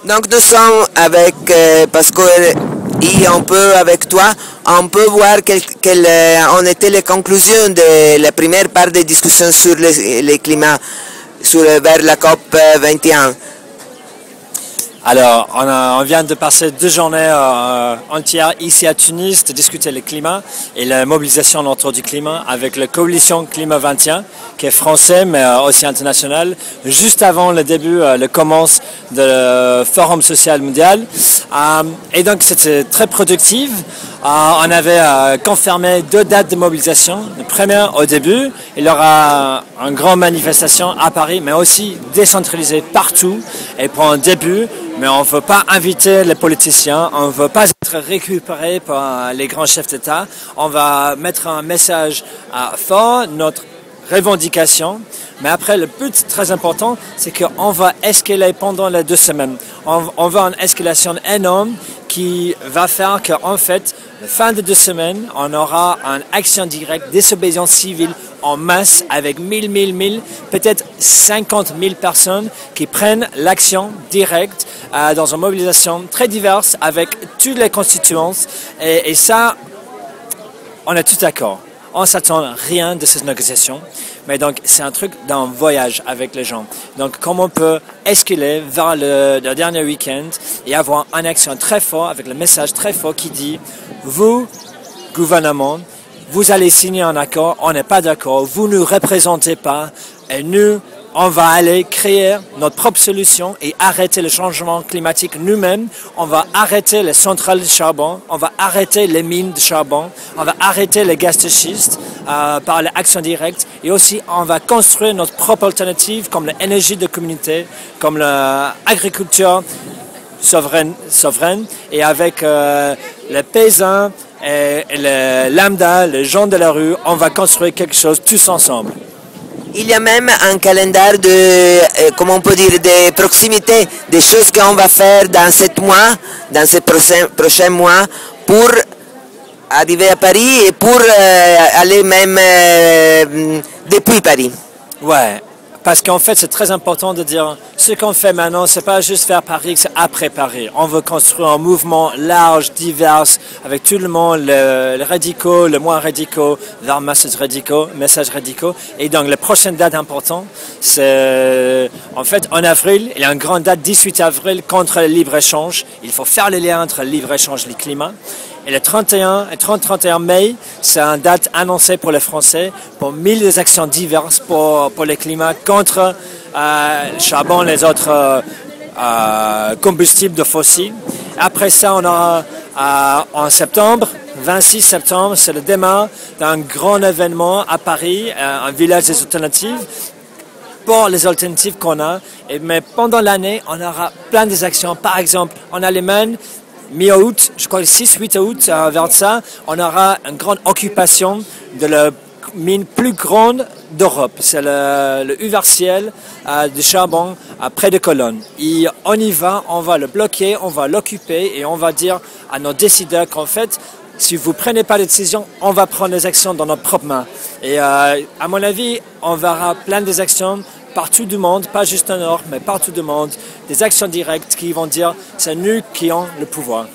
Donc nous sommes avec Pascal et on peut avec toi, on peut voir quelles ont été les conclusions de la première part des discussions sur le climat vers la COP 21. Alors, on vient de passer 2 journées entières ici à Tunis de discuter le climat et la mobilisation autour du climat avec la coalition Climat 21, qui est français mais aussi international, juste avant le début, le commence du Forum social mondial. Et donc, c'était très productif. On avait confirmé 2 dates de mobilisation. La première au début, il y aura une grande manifestation à Paris, mais aussi décentralisée partout. Et pour un début, mais on ne veut pas inviter les politiciens, on ne veut pas être récupéré par les grands chefs d'État. On va mettre un message fort, notre revendication. Mais après, le but très important, c'est qu'on va escalader pendant les 2 semaines. On va une escalation énorme qui va faire qu'en fait, la fin de 2 semaines, on aura une action directe, désobéissance civile en masse avec 1000, peut-être 50 000 personnes qui prennent l'action directe dans une mobilisation très diverse avec toutes les constituances. Et ça, on est tout d'accord. On ne s'attend à rien de ces négociations. Mais donc, c'est un truc d'un voyage avec les gens. Donc, comment on peut escalader vers le dernier week-end et avoir une action très forte, avec le message très fort qui dit, vous, gouvernement, vous allez signer un accord, on n'est pas d'accord, vous ne nous représentez pas, et nous, on va aller créer notre propre solution et arrêter le changement climatique nous-mêmes. On va arrêter les centrales de charbon, on va arrêter les mines de charbon, on va arrêter les gaz de schiste par l'action directe. Et aussi, on va construire notre propre alternative comme l'énergie de communauté, comme l'agriculture souveraine et avec les paysans et les lambda, les gens de la rue, on va construire quelque chose tous ensemble. Il y a même un calendrier de, comment on peut dire, de proximité, des choses qu'on va faire dans 7 mois, dans ces prochains mois, pour arriver à Paris et pour aller même depuis Paris. Ouais. Parce qu'en fait, c'est très important de dire, ce qu'on fait maintenant, c'est pas juste faire Paris, c'est après Paris. On veut construire un mouvement large, divers, avec tout le monde, les radicaux, les moins radicaux, vers messages radicaux. Et donc, la prochaine date importante, c'est, en fait, en avril, il y a une grande date, 18 avril, contre le libre-échange. Il faut faire le lien entre le libre-échange et le climat. Et le 30-31 mai, c'est une date annoncée pour les Français pour 1000 actions diverses pour le climat contre le charbon et les autres combustibles de fossiles. Après ça, on aura en septembre, 26 septembre, c'est le démarrage d'un grand événement à Paris, un village des alternatives, pour les alternatives qu'on a. Mais pendant l'année, on aura plein des actions. Par exemple, en Allemagne, mi-août, je crois le 6-8 août, vers ça, on aura une grande occupation de la mine plus grande d'Europe. C'est le Uversiel de charbon près de Cologne. Et on y va, on va le bloquer, on va l'occuper et on va dire à nos décideurs qu'en fait, si vous ne prenez pas de décision, on va prendre des actions dans notre propre main. Et à mon avis, on verra plein des actions partout du monde, pas juste en Europe, mais partout du monde, des actions directes qui vont dire c'est nous qui avons le pouvoir.